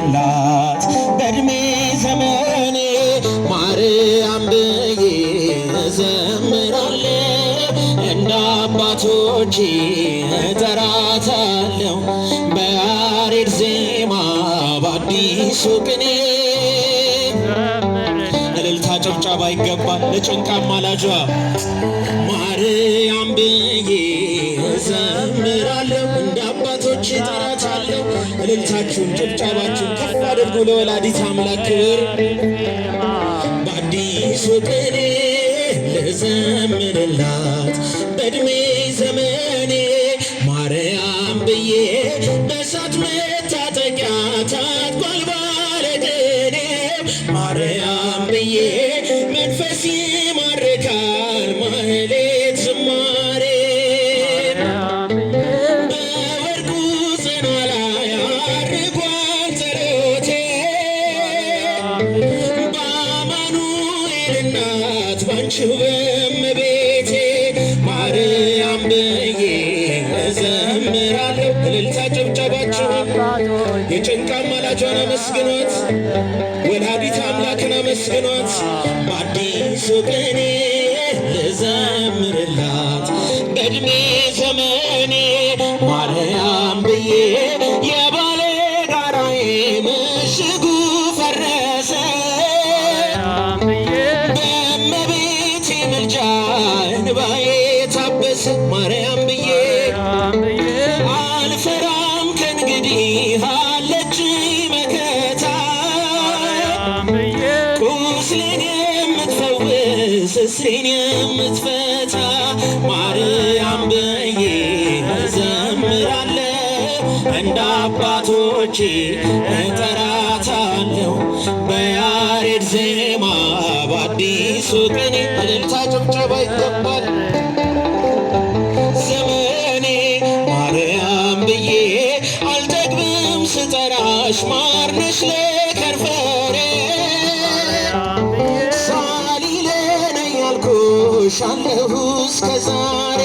ልዘምርላት በዕድሜ ዘመኔ ማርያም ብዬ እዘምራለሁ እንደ አባቶቼ እጠራታለሁ በያሬድ ዜማ በአዲሱ ቅኔ እልልታ ጭብጨባ ይገባል ለጭንቃ አማላጇ ማርያም ብዬ እዘምራለሁ እንደ አባቶቼ እጠራታለሁ። እልልታችሁን ጭብጨባችሁን ከፍ አድርጉ ለወላዲተ አምላክ ክብር በአዲሱ ቅኔ ልዘምርላት በዕድሜ ዘመኔ ማርያም ብዬ በእሳት መታጠቂያ ታጥቋል ባለቅኔ ማርያም ብዬ መንፈስ ይማርካል ማህሌት ዝማሬ በወርቁ ጽና ላይ አርጓል ጸሎቴ በአማኑኤል እናት ባንቺው በእመቤቴ ማርያም ብዬ እዘምራለሁ። እልልታ ጭብጨባችሁን የጭንቅ አማላጇን አመስግኗት ወላዲተ አምላክን አመስግኗት በአዲሱ ቅኔ ልዘምርላት በዕድሜ ዘመኔ ማርያም ብዬ የባለጋራዬ ምሽጉ ፈረሰ በእመቤቴ ምልጃ እንባዬ ታበሰ ማርያም ብዬ አልፈራም ከእንግዲህ አለች መከታ ቁስሌን የምትፈውስ እስሬን የምትፈታ ማርያም ብዬ እዘምራለሁ እንደ አባቶቼ እጠራታለሁ በያሬድ ዜማ በአዲሱ ቅኔ እልልታ ጭብጨባ ይገባል ዘመኔ ማርያም ብዬ አልጠግብም ስጠራሽ ማርነሽ ለከንፈሬ ሳሊለነ ያልኩሽ አለሁ እስከ ዛሬ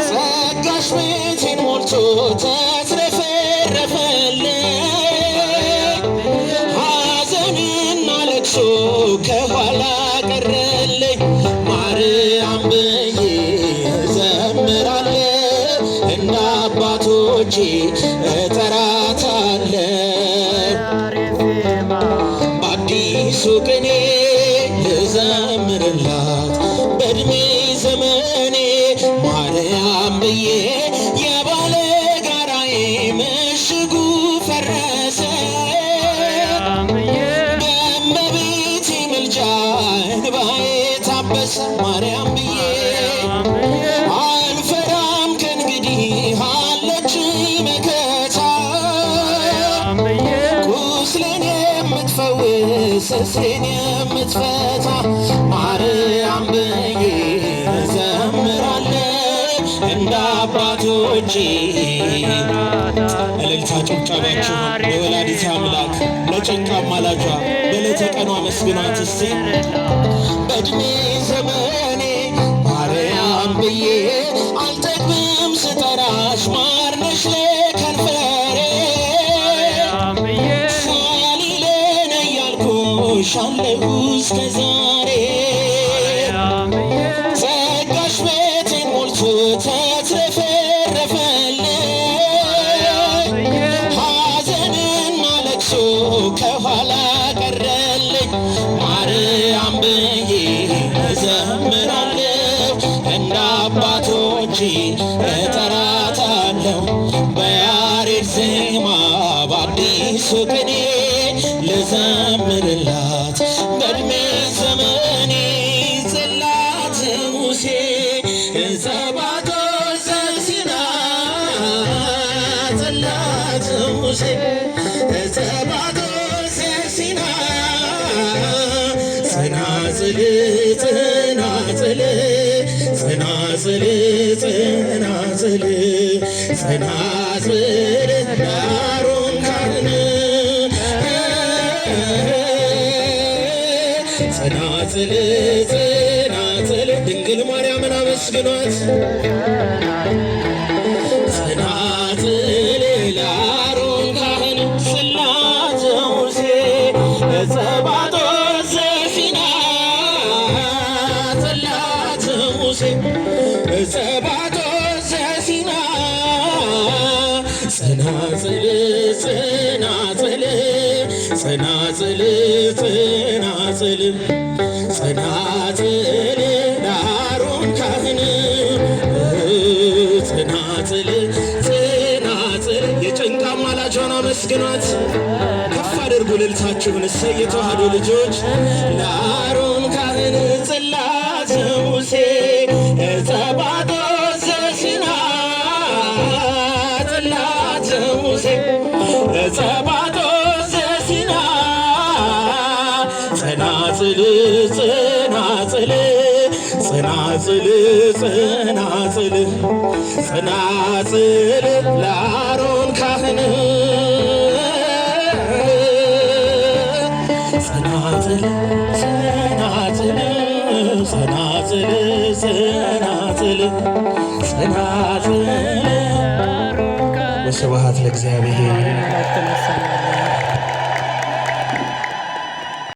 ጸጋሽ ቤቴን ሞልቶ ተትረፈረፈልኝ ሐዘንና ለቅሶ ከኋላ ቀረልኝ ማርያም ብዬ እዘምራለሁ እንደ አባቶቼ እጠራታለሁ በአዲሱ ቅኔ ልዘምርላት በዕድሜ ዘመኔ ማርያም ብዬ የባለጋራዬ ምሽጉ ፈረሰ በእመቤቴ ምልጃ እንባዬ ታበሰ ማርያም ብዬ አልፈራም ከእንግዲህ አለች መከታ ቁስሌን የምትፈውስ እስሬን የምትፈታ ማርያም ብዬ እዘምራለሁ እንደ አባቶቼ እልልታ ጭብጨባችሁን ለወላዲተ አምላክ ለጭንቅ አማላጇ በዕለተ ቀኗ አመስግኗት እስቲ በዕድሜ ዘመኔ ማርያም ብዬ አልጠግብም ስጠራሽ ማርነሽ ለከንፈሬ ሳሊለነ ያልኩሽ አለሁ እስከ ዛሬ ጸጋሽ ቤቴን ሞልቶ ተትረፈረፈልኝ ሐዘንና ለቅሶ ከኋላ ቀረልኝ ማርያም ብዬ እዘምራለሁ እንደ አባቶቼ እጠራታለሁ በያሬድ ዜማ በአዲሱ ቅኔ ልዘምርላት በዕድሜ ዘመኔ ጽላተ ሙሴ ጸባኦት ዘሲና ጽላተ ሙሴ ጸባኦት ዘሲና ጽናጽል ጽናጽል ጽናጽል ጽናጽል ጽናጽል ዳሩን ካህን ጽናጽል ጽናጽል ድንግል ማርያምን አመስግኗት ጽናጽል ላሮን ካህን ጽናጽል ጽናጽል ጽናጽል ጽናጽል ለአሮን ካህን ጽናጽል ጽናጽል የጭንቅ አማላጇን አመስግኗት። ከፍ አድርጉ እልልታችሁን። እሰይ የተዋህዶ ልጆች ለአሮን ካህን ጽላተ ሙሴ ጸባጦስ ዘሲና ጽላተ ሙሴ ጸባጦስ ዘሲና ጸናጽል ጸናጽል ጸናጽል ጸናጽል ጸናጽል ለአሮን ካህን ጸናጽል ጸናጽል ጸናጽል ጸናጽል ጸናጽል። ወስብሐት ለእግዚአብሔር።